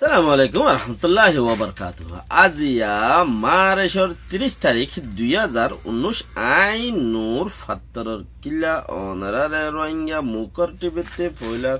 সালামু আলাইকুম রহমতুল্লাহি ওয়া বারাকাতুহু। আজিয়া মার্চের 30 তারিখ 2019 আইন নূর ফাত্তরর কিল্লা অনারারে রোহিঙ্গা মুকর টিবিতে পয়লার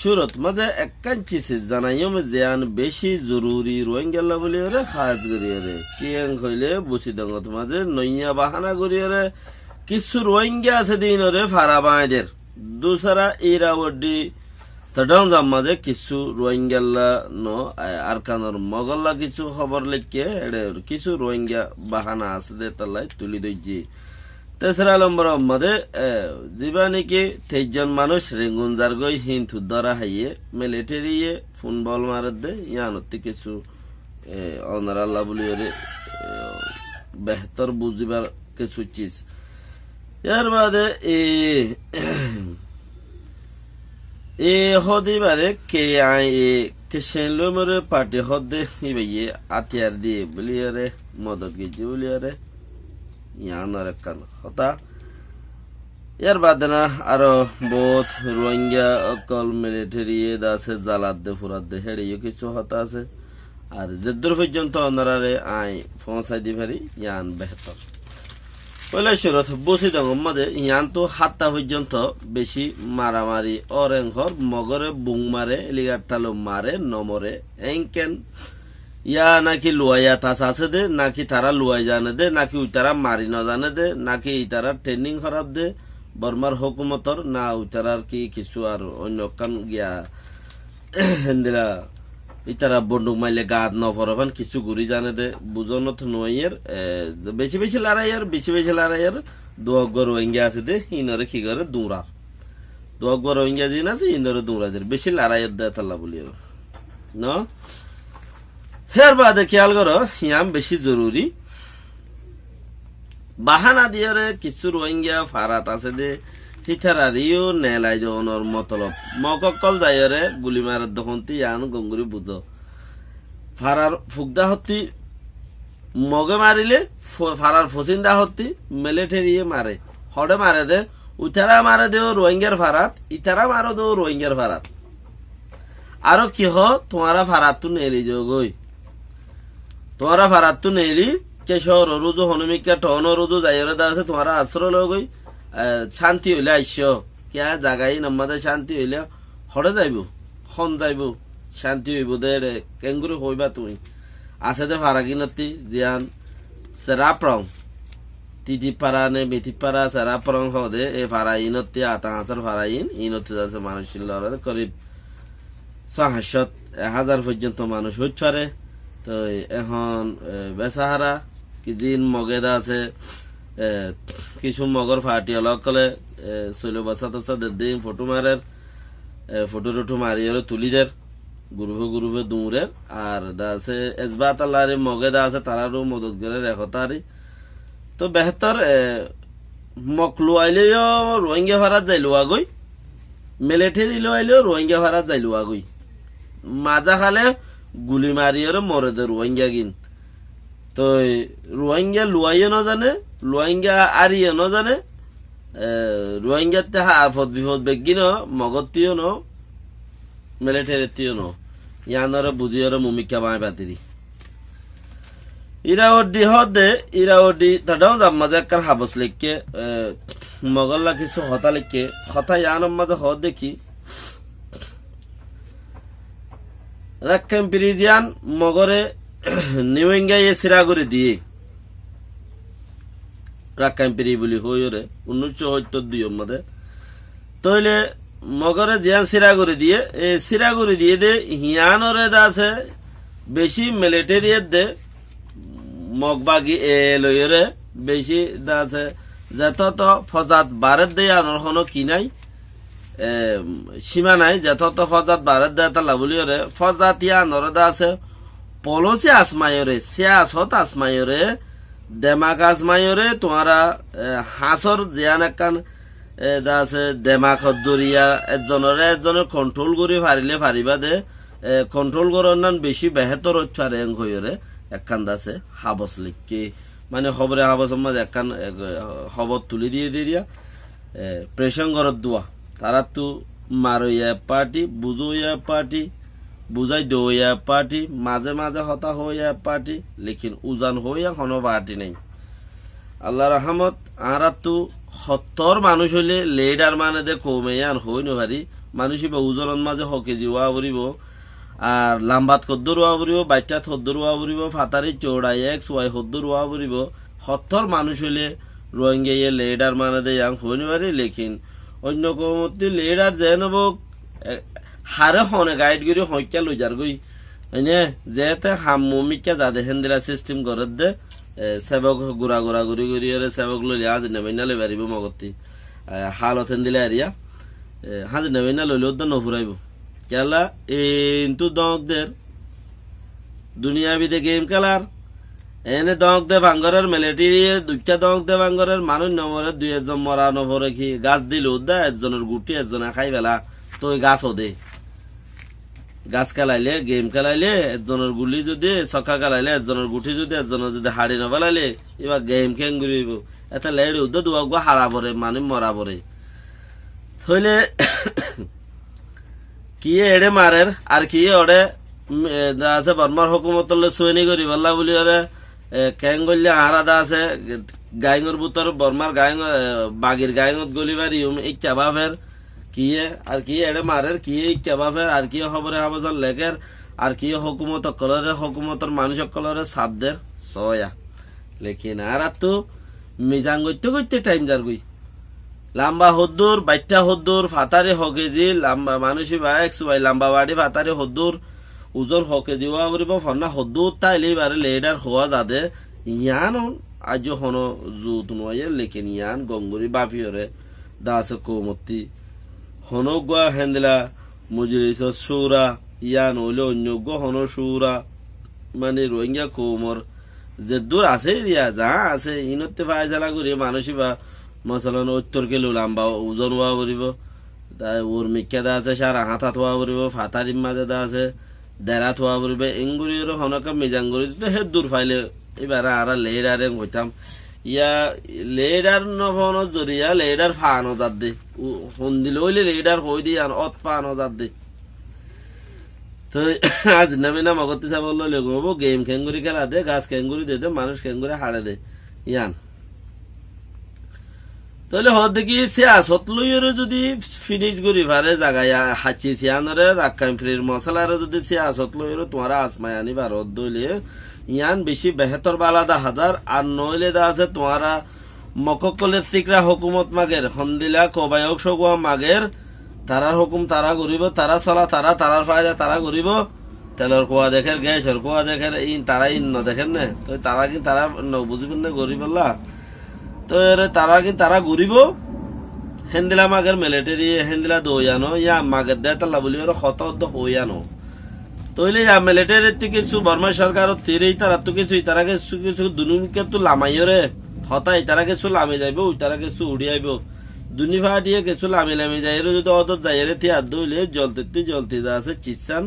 সুরত মাঝে একাঞ্চি সে জানাইম জিয়ান বেশি জরুরি রোহিঙ্গা লাবলিয়রে খাজ গরিয়রে কিয়াং হইলে বুসিদঙ্গত মাঝে নইয়া বাহানা গরিয়রে কিছু রোহিঙ্গা আছে দিনরে ফারা বাঁদের দুসরা ইরাওডি তডাউন মাঝে কিছু রোহিঙ্গা নো আরকানোর মগল্লা কিছু খবর লিখে কিছু রোহিঙ্গা বাহানা আছে দে তালাই তুলি দইজি। তেসরা নম্বর মাঝে জীবানিকে 23 জন মানুষ রেঙ্গুনজার গই হিন্দু ধরা হাইয়ে মিলিটারিয়ে ফুটবল মারে দে ইয়ানতি কিছু অনার আল্লাহ বলি বেহতর বুঝিবার কিছু চিজ ইয়ার বাদে হদিবারে কে কেশনলুমরে পার্টি হদে ইবাইয়ে আতিয়ার দিয়ে বলিয়ারে মদত গেছি বলিয়ারে ইয়ানার কান হতা ইয়ার বাদে না আরো বহুত রোহিঙ্গা অকল মিলিটারি দাসে জালাত দে ফুরাত দে হেড়িও কিছু হতা আছে আর যেদূর পর্যন্ত অনারারে আই পৌঁছাই দি পারি ইয়ান বেহতর পয়লা শুরুত বসি দঙ্গ মাঝে ইয়ান তো 7টা পর্যন্ত বেশি মারামারি অরেংঘর মগরে বুং মারে এলিগাটালো মারে নমরে এংকেন ইয়া নাকি লুয়াইয়া তাস আছে দে নাকি তারা লুয়াই জানে দে নাকি উইতারা মারি ন জানে দে নাকি ইতারা ট্রেনিং খারাপ দে বর্মার হুকুমতর না উইতারার কি কিছু আর অন্য কান গিয়া হেন্দিরা ইতারা বন্দুক মাইলে গাদ নফরফান কিছু গুড়ি জানে দে বুঝনত নয়ের বেশি বেশি লড়াইয়ের দুয়াগর রোহিঙ্গা আছে দে ইনরে কি করে দুরার দুয়াগর রোহিঙ্গা দিন আছে ইনরে দুরাদের বেশি লড়াইয়ের দে তাল্লা বলি ন হের বাদে খেয়াল করো ইয়াম বেশি জরুরি বাহানা দিয়ে কিছু রোহিঙ্গা ফারাত আছে দে হিথারিও নেলাই দোনর মতলব মককল যাইরে গুলি মারার দখন্তি ইয়ান গঙ্গুরি বুঝো ফারার ফুকদা হতি মগে মারিলে ফারার ফসিন্দা হতি মিলিটারিয়ে মারে হড়ে মারে দে উতারা মারে দেও রোহিঙ্গার ফারাত ইতারা মারো দেও রোহিঙ্গার ফারাত আরো কি হ তোমারা ফারাত তু নেলি যোগই তোমারা ফারাত তু নেলি কেশর রোজু হনুমিকা টন রোজু যাইরে দাসে তোমারা আশ্রয় লগই শান্তি হইলে আইস কিয়া জাগাই নমাদে শান্তি হইলে হরে যাইব খন যাইব শান্তি হইব দে কেঙ্গুরি হইবা তুমি আছে দে ফারাগিনতি জিয়ান সেরাপ্রং তিতিপাড়া নে মিথিপাড়া সেরাপ্রং হদে এ ফারাইনতি আতা হাজার ফারাইন ইনতি আছে মানুষ করিব 600,000 পর্যন্ত মানুষ হইছারে তো এখন বেসাহারা কি দিন মগেদা আছে কিছু মগর ফাটি অলগ কলে চলে বসা তসা দিন ফটো মারের ফটো টুটু মারিয়ে তুলি দের গুরুভে দৌড়ের আর দাসে এজবাত আল্লাহরে মগে দা আছে তারারও মদত করে রেখতারি তো বেহতর মকলু আইলেও রোহিঙ্গা ভাড়াত যাইলো আগই মিলিটারি লো আইলেও রোহিঙ্গা ভাড়াত যাইলো আগই মাজা খালে গুলি মারিয়ে মরে দে রোহিঙ্গা গিন তো রোহিঙ্গা লুয়াইও ন জানে রোহিঙ্গা আরিয়ে ন জানে রোহিঙ্গাতে আফদ বিপদ বেগিন মগতিও ন মিলিটারিতিও ন ইয়ানরে বুঝিয়রে মুমিকা বাই বাতিরি ইরাওডি হদে ইরাওডি তাডাও জাম্মাজে কার হাবস লিখকে মগল্লা কিছু হতা লিখকে হতা ইয়ানম মাঝে হদ দেখি রাক্কাম পিরিজিয়ান মগরে নিউইঙ্গা এ সিরাগুড়ি দিয়ে রাক্কাম্পিরি বলি হইরে 1972 মধ্যে তইলে মগরে জিয়ান সিরাগুড়ি দিয়ে এ সিরাগুড়ি দিয়ে দে হিয়ানরে দাসে বেশি মিলিটারি দে মগবাগি এ লইরে বেশি দাসে যত তো ফজাত ভারত দে আনর হনো কি নাই সীমা নাই যত তো ফজাত ভারত দে তা লাবলিরে ফজাত ইয়ানর দাসে পলসি আসমায়রে সিয়াসত আসমায়রে দেমাক আসমায়রে তোমারা হাসর জিয়ান একান দাসে দেমাক দরিয়া একজনের কন্ট্রোল করে পারিলে পারিবা দে কন্ট্রোল করার নান বেশি বেহতর হচ্ছে আর এং হইরে একান দাসে হাবস লিখকে মানে খবরে হাবস মাঝে একান খবর তুলি দিয়ে দিয়া প্রেশন করত দোয়া তারা তো মারইয়া পার্টি বুঝইয়া পার্টি বুঝাই দইয়া পার্টি মাঝে মাঝে হতা হইয়া পার্টি লেকিন উজান হইয়া কোনো পার্টি নাই আল্লাহ রহমত আরা তো 70 মানুষ হইলে লিডার মানে দে কমে আর হই নভারি মানুষ ওজনের মাঝে হকেজি ওয়া বরিব আর লাম্বাত কদ্দুর ওয়া বরিব বাইটাত হদ্দুর ওয়া বরিব ফাতারি চৌড়াই এক্স ওয়াই হদ্দুর ওয়া বরিব 70 মানুষ হইলে রোহিঙ্গা লিডার মানে দে ইয়াং হই নভারি লেকিন অন্য কমতি লিডার যেন হারে হনে গাইড করি হইকা লইজার গই হইনে যেতে হামমিকা যাদে হেন্দিরা সিস্টেম করে দে সেবক গুড়া গুড়া গুড়ি গুড়ি সেবক লইলে হাজির নেবে না লই পারিব মগতি হালত হেন্দিলে আরিয়া হাজির নেবে না লইলে ওদের নফুরাইব কেলা কিন্তু দংদের দুনিয়া বিদে গেম খেলার এনে দংক দে ভাঙ্গরের মিলিটারি দুইটা দংক দে ভাঙ্গরের মানুষ নমরে 2-1 মরা নভরে কি গাছ দিল উদ্দা একজনের গুটি একজনে খাই বেলা তো গাছ ওদে গাছ খেলাইলে গেম খেলাইলে একজনের গুলি যদি ছক্কা খেলাইলে একজনের গুটি যদি একজনের যদি হাড়ি নবেলাইলে এবার গেম খেং ঘুরিব এটা লেড়ে উদ্দা দুয়াগ হারা পরে মানে মরা পরে থইলে কি এড়ে মারের আর কি ওড়ে আছে বর্মার হুকুমতলে সৈনি করি বললা বলি ওরে কেং গলিয়া আরাদা আছে গাইঙর বুতর বর্মার গাইঙ বাগির গাইঙত গলিবারি ইচ্ছা বাফের কি আর কি এড়ে মারের কি ইচ্ছা বাফের আর কি খবরে হাবজর লেখের আর কি হুকুমত কলরে হুকুমতর মানুষ কলরে সাবদের সয়া লেকিন আর তো মিজাং গইতে গইতে টাইম যার গই লাম্বা হদ্দুর বাইটা হদ্দুর ফাতারে হকেজি লাম্বা মানুষই বা এক্স ওয়াই লাম্বা বাড়ি ফাতারে হদ্দুর ওজন হকেজি ওয়া বরিব ফন্না হদ্দুর তাইলে বারে লিডার হওয়া যাদে ইয়ান আজ হনো জুত নয় লেকিন ইয়ান গঙ্গুরি বাফিয়রে দাস কৌমতি হনো গুয়া হেন্দিলা মজলিস সুরা ইয়ান হইলে অন্য হনো সুরা মানে রোহিঙ্গা কৌমর যে দূর আছে রিয়া যা আছে ইনতে ফায়সালা করি মানুষই বা মশলান 70 কিলো লাম্বা ওজন হওয়া বরিব ওর মিক্কা দা আছে সারা হাতা থোয়া বরিব ফাতারিম মাঝে দা আছে দেরা থোয়া বরিব এঙ্গুরির হনকা মিজাঙ্গুরি হে দূর ফাইলে এবার আর লেডারে হইতাম ইয়া লেডার নভন জরিয়া লেডার ফানো যাদ দে হন্দিল হইলে লেডার হই দি আর অত ফানো যাদ দে তো আজ নামে না মগতি সা বললো লেগো গেম খেঙ্গুরি খেলা দে গাছ খেঙ্গুরি দে দে মানুষ খেঙ্গুরি হাড়ে দে ইয়ান তাহলে হদ দেখি সিয়াসত লইরে যদি ফিনিশ করি পারে জায়গায় হাঁচি সিয়ানরে রাক্কাম ফ্রির মশলারে যদি সিয়াসত লইরে তোমার আসমায় আনি ভারত দইলে ইয়ান বেশি বেহতর বালাদা হাজার আর নইলে দা আছে তোমারা মককলের সিকরা হুকুমত মাগের হন্দিলা কবায়ক সগুয়া মাগের তারার হুকুম তারা করিব তারা চলা তারা তারার ফায়দা তারা করিব তেলের কোয়া দেখের গ্যাসের কোয়া দেখের তারা ইন দেখেন না তো তারা কি তারা বুঝবেন না গরিব তো তারা কি তারা ঘুরিব হেন্দিলা মাগের মিলিটারি হেন্দিলা দইয়ানো ইয়া মাগের দেতাল্লা বলি ওর ক্ষত হইয়ানো তইলে ইয়া মিলিটারি কিছু বর্মা সরকার তিরেই তারা তো কিছু তারা কিছু কিছু দুনুকে তো লামাইরে হতাই তারা কিছু লামে যাইব ওই তারা কিছু উড়ি আইব দুনি ফাটিয়ে কিছু লামে লামে যাই যদি অত যাইরে থিয়া দইলে জলতে যা আছে চিসান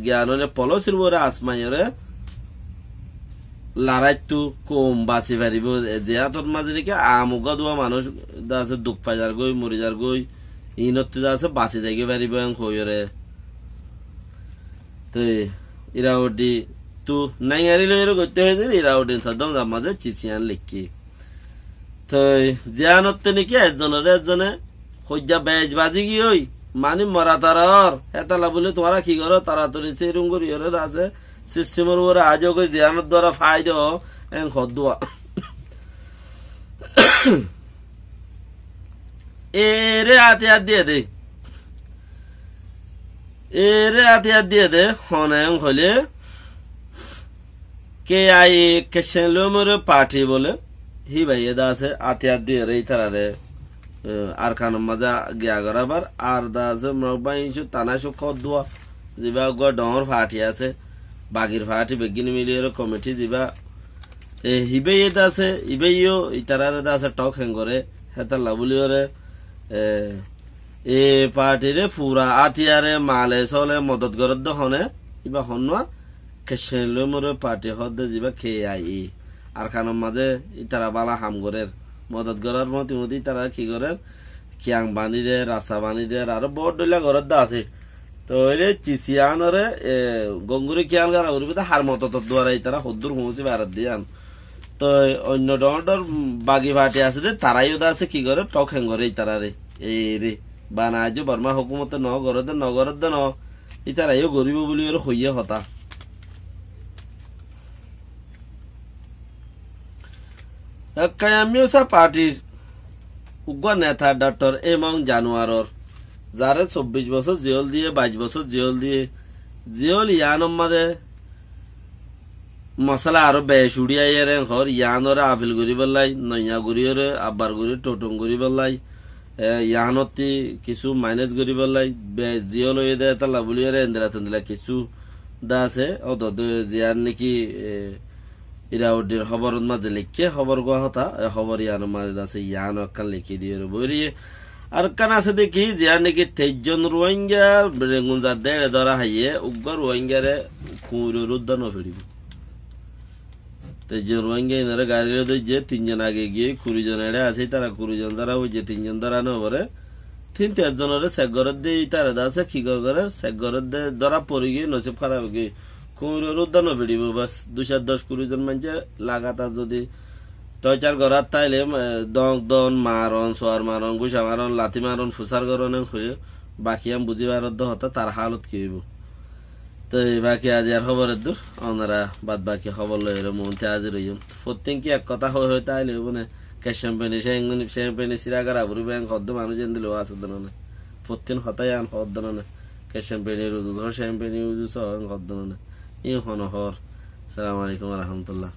জ্ঞানরে পলসির বরে আসমাইরে লারাইতো কম বাঁচি পারিব যে হাতত মাঝে দেখে আমুগা দোয়া মানুষ আছে দুঃখ পাইজার গই মরিজার গই ইনত আছে বাঁচি যাইতে পারিব হইরে তো ইরাউডি তো নাই আরিলে করতে হয়েছে ইরাউডি সাদম মাঝে চিচিয়ান লিখি তো জিয়ানত নাকি একজনে সজ্জা বেজ বাজি কি ওই মানে মরা তারার এতালা বলে তোমরা কি করো তাড়াতাড়ি সেরুম করি আছে সিস্টেমের উপরে আজও কই জিয়ানোর দ্বারা ফায়দা এন খদুয়া এরে হাতিয়ার দিয়ে দে হনে হলে কে আই কেশনলোমর পার্টি বলে হি ভাই এদা আছে হাতিয়ার দিয়ে রে তারারে আর খান মজা গিয়া গরাবার আর দা আছে মবাইশু তানাশু খদুয়া জিবা গো ডর ফাটি আছে বাগির ফাটি বেগিনি মিলিয়ে কমিটি যা হিবে এটা আছে ইবেইও ইতারার আছে টক হেঙ্গরে হেতাল্লা বলিওরে এ পার্টিরে পুরা আতিয়ারে মালে চলে মদত গরদ হনে ইবা হনুয়া খেসেলমরে পার্টি হদে যা খেয়ে আই আর খানোর মাঝে ইতারা বালা হাম গরের মদত গরার মতি তারা কি করের কিয়াং বানি দে রাস্তা বানি দে আর বহুত ডলা ঘরত দা আছে তো এলে চিসিয়ানরে গঙ্গুরি কিয়ান গারা উরবিতে হার মতো তো দুয়ারাই তারা হদ্দুর হুমুসি ভারত দিয়ান তো অন্য ডর বাগি ভাটি আছে যে তারাইও দা আছে কি করে টক হ্যাং করে তারা রে এই রে বানাজ বর্মা হুকুমতে ন গরদ দে ন ই তারাইও গরিব বলি ওর হইয়ে হতা কায়ামিউসা পার্টির উগ্র নেতা ডক্টর এমং জানুয়ারর যারে 24 বছর জেল দিয়ে 22 বছর জেল দিয়ে জেল ইয়ানম মাদে মশলা আরো বেশ উড়িয়াইয়ারে ঘর ইয়ানরে আপিল করি বললাই নইয়া গুড়িয়রে আব্বার গুড়ি টোটম করি বললাই ইয়ানতি কিছু মাইনাস করি বললাই জিও লই দে তালা বুলিয়রে এন্দ্রা তেন্দ্রা কিছু দা আছে অত জিয়ার নাকি ইরাউডির খবর মাঝে লিখে খবর গোয়া হতা খবর ইয়ান মাঝে আছে ইয়ান কান লিখে দিয়ে বইরিয়ে আর কান আছে দেখি জিয়ার নাকি 23 জন রোহিঙ্গা রেঙ্গুনজার দেড়ে ধরা হাইয়ে উগ্র রোহিঙ্গারে কুঁড়ির উদ্যান ফিরিব 23 জন রোহিঙ্গা ইনারে গাড়ির যে 3 জন আগে গিয়ে 20 জন এড়ে আছে তারা 20 জন দ্বারা ওই যে 3 জন দ্বারা নবরে 3-4 জনের সেগরের দিয়ে তারা আছে কি করে সেগরের দিয়ে ধরা পড়ে গিয়ে নসিব খারাপ গিয়ে কুঁড়ির উদ্যান ফিরিব বাস 210-20 জন মানুষ লাগাতার যদি টয়চার করার তাইলে দন মারন সোয়ার মারন গুসা মারন লাথি মারন ফুসার করন বাকি আমি বুঝিবার হতো তার হালত কি হইব তো বাকি আজ আর খবরের দূর ওনারা বাদ বাকি খবর লই মন্ত্রী হাজির হইম প্রত্যেক কি এক কথা হয়ে তাইলে মানে ক্যাম্পেনি শ্যাম্পেনি সিরাগার আবুরি ব্যাংক হদ্দ মানুষ এন দিল আছে দনে প্রত্যেক হতাই আন হদ্দ না ক্যাম্পেনি রুজু শ্যাম্পেনি উজু সহ হদ্দ না ই হন হর আসসালামু আলাইকুম ওয়া রাহমাতুল্লাহ